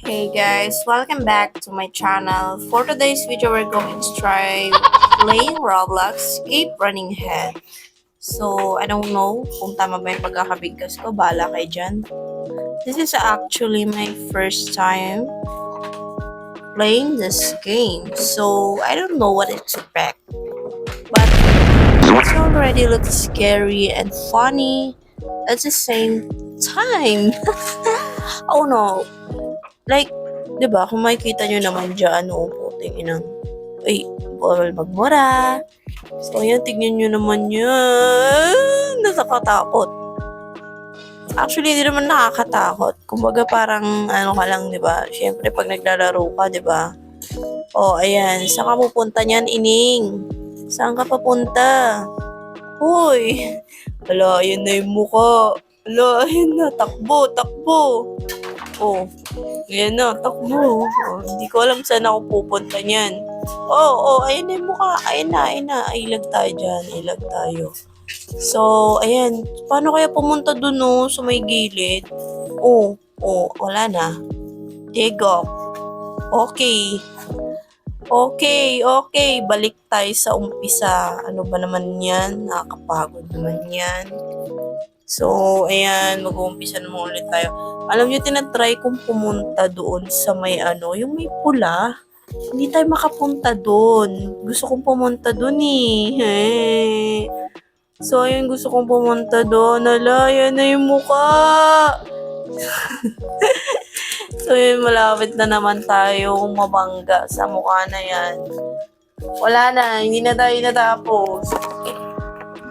Hey guys, welcome back to my channel. For today's video, we're going to try playing Roblox, Keep Running Head. So, I don't know kung tama ba yung pagkakabigkas ko. Bahala kayo dyan. This is actually my first time playing this game. So, I don't know what to expect. But it already looks scary and funny at the same time. Oh no. Like, di ba, kung makikita nyo naman dyan, puting inang, ay, bawal magmura. So, ayan, tignan nyo naman yan. Nakakatakot. Actually, hindi naman nakakatakot. Kumbaga, parang, ano ka lang, di ba? Siyempre, pag naglalaro ka, di ba? Oh, ayan. Saan ka pupunta niyan, Ining? Saan ka papunta? Hoy! Hala, ayan na yung mukha. Hala, ayan na. Takbo, takbo. Oh, ayan na, takbo. Oh, hindi ko alam saan ako pupunta niyan. Oh, ayan na yung mukha. Ayan na. Ilag tayo dyan. Ilag tayo. So, ayan. Paano kaya pumunta dun, no? Sa may gilid? Oh, wala na. Tego. Okay. Balik tayo sa umpisa. Ano ba naman yan? Nakakapagod naman yan. So, ayan. Mag-uumpisa naman ulit tayo. Alam nyo, tinatry kong pumunta doon sa may yung may pula. Hindi tayo makapunta doon. Gusto kong pumunta doon eh. So, ayun, gusto kong pumunta doon. Ala, yan na yung mukha. So, yun, malapit na naman tayo mabangga sa mukha na yan. Wala na, hindi na tayo natapos.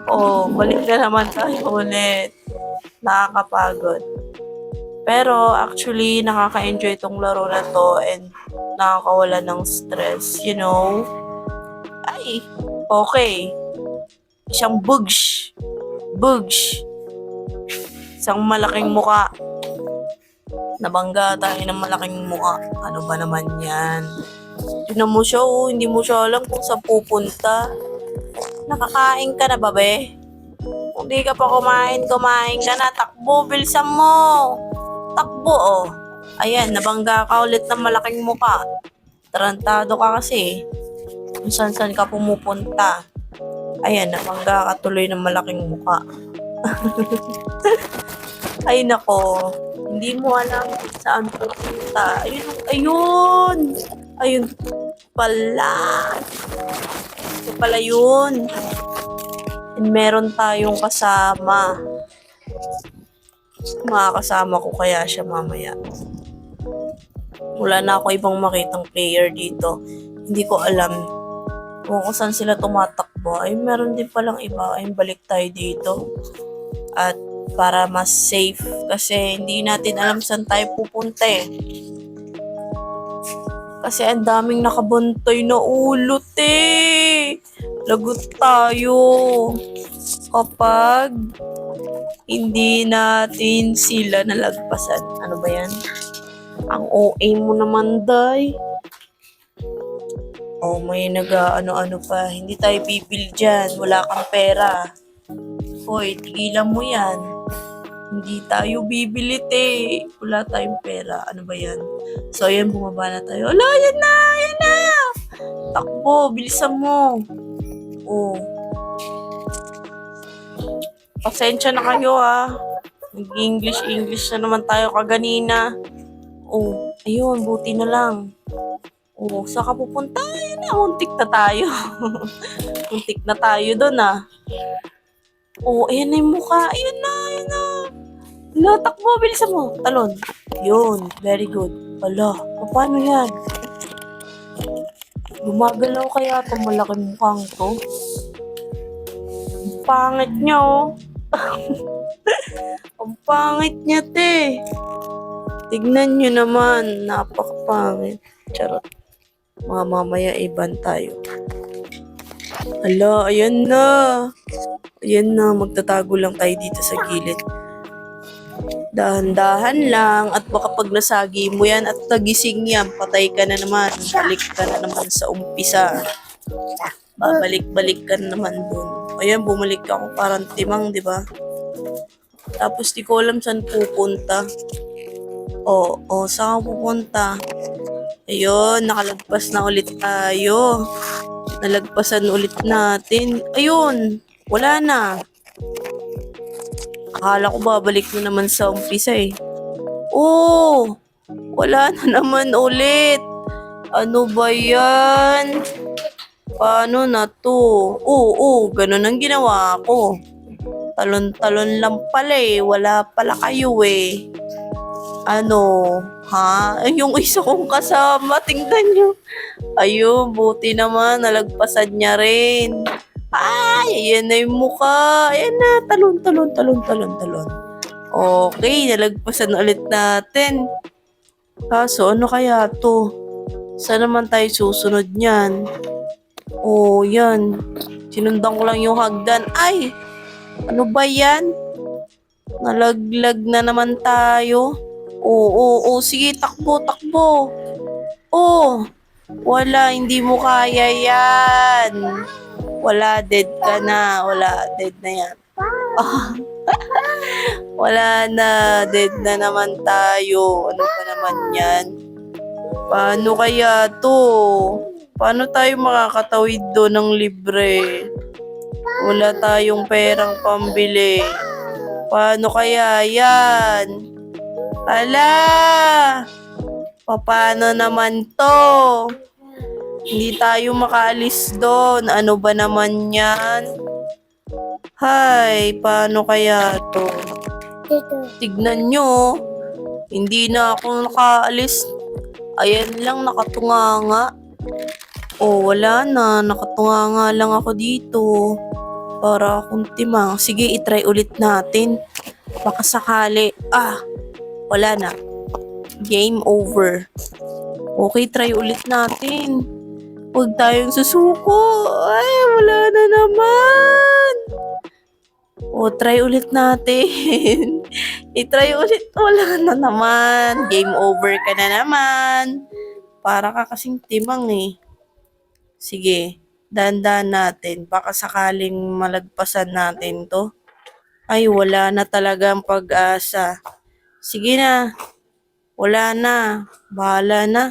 Oh, balik na naman tayo ulit. Nakakapagod. Pero actually, nakaka-enjoy itong laro na to and nakakawala ng stress, you know? Ay, okay. Isang bugs. Isang malaking muka. Nabangga tayo ng malaking muka. Ano ba naman yan? Tignan mo siya, hindi mo siya alam kung saan pupunta. Nakakain ka na ba, be? Kung di ka pa kumain ka na. Takbo, bilisan mo. Takbo, oh. Ayan, nabangga ka ulit ng malaking muka. Tarantado ka kasi. Kung saan ka pumupunta. Ayan, nabangga ka tuloy ng malaking muka. Ay, nako. Hindi mo alam saan pupunta. Ayun pala. Ito pala yun. And meron tayong kasama. Makakasama ko kaya siya mamaya. Wala na ako ibang makitang player dito. Hindi ko alam kung saan sila tumatakbo. Ay, meron din palang iba. Ay, balik tayo dito. At para mas safe. Kasi hindi natin alam saan tayo pupunta eh. Kasi ang daming nakabantay na ulot eh. Lagot tayo. Kapag hindi natin sila nalagpasan. Ano ba yan? Ang OA mo naman, day. Oh, may ano pa. Hindi tayo bibili dyan. Wala kang pera. Hoy, tigilan mo yan. Hindi tayo bibili, te. Wala tayong pera. Ano ba yan? So, ayan, bumaba na tayo. Ala, yan na! Takbo, bilisan mo. Oh. Pasensya na kayo, ha. Nag-English na naman tayo kaganina. Oh, ayun, buti na lang. Oh, saan ka pupunta? Ayun na, muntik na tayo. Muntik na tayo doon, ah. Oh, ayan na yung mukha. Ayan na. Ala, takbo, bilisan mo. Talon. Yun, very good. Ala, paano yan? Gumagalaw kaya itong malaking mukhang to? Ang pangit niya, oh. Ang pangit niya, te. Tignan nyo naman. Napakapangit. Charot. Mga mamaya iban tayo. Ala, ayan na. Magtatago lang tayo dito sa gilid. Dahan-dahan lang at baka pag nasagi mo yan at nagising yan, patay ka na naman. Balik ka na naman sa umpisa. Babalik-balik ka na naman dun. Ayan, bumalik ako parang timang, di ba? Tapos di ko alam saan pupunta. Saan ka pupunta? Ayun, nakalagpas na ulit tayo. Nalagpasan ulit natin. Ayun, wala na. Akala ko babalik na naman sa umpisa eh. Wala na naman ulit. Ano ba yan? Paano na to? Ganun ang ginawa ko. Talon-talon lang pala eh. Wala pala kayo eh. Ano? Ha? Yung isa kong kasama, tingnan nyo. Ayun, buti naman, nalagpasan niya rin. Ay, ayan na yung mukha. Ayan na, talon. Okay, nalagpasan ulit natin. Kaso, ano kaya to? Saan naman tayo susunod niyan? Yan. Sinundan ko lang yung hagdan. Ay! Ano ba yan? Nalaglag na naman tayo. Sige, takbo. Wala, hindi mo kaya yan. Wala, dead ka na. Dead na yan. Wala na, dead na naman tayo. Ano pa naman yan? Paano kaya to? Paano tayo makakatawid doon ng libre? Wala tayong perang pambili. Paano kaya yan? Ala! Paano naman to? Hindi tayo makaalis doon. Ano ba naman yan? Hay, paano kaya to? Tignan nyo. Hindi na ako nakaalis. Ayan lang, nakatunganga. Wala na. Nakatunganga lang ako dito. Para akong timang. Sige, itry ulit natin. Baka sakali. Wala na. Game over. Okay, try ulit natin. Huwag tayong susuko. Ay, wala na naman. Try ulit natin. I-try ulit. Wala na naman. Game over ka na naman. Para ka kasing timang eh. Sige, dandan natin. Baka sakaling malagpasan natin to. Ay, wala na talagang pag-asa. Sige na. Wala na. Bahala na.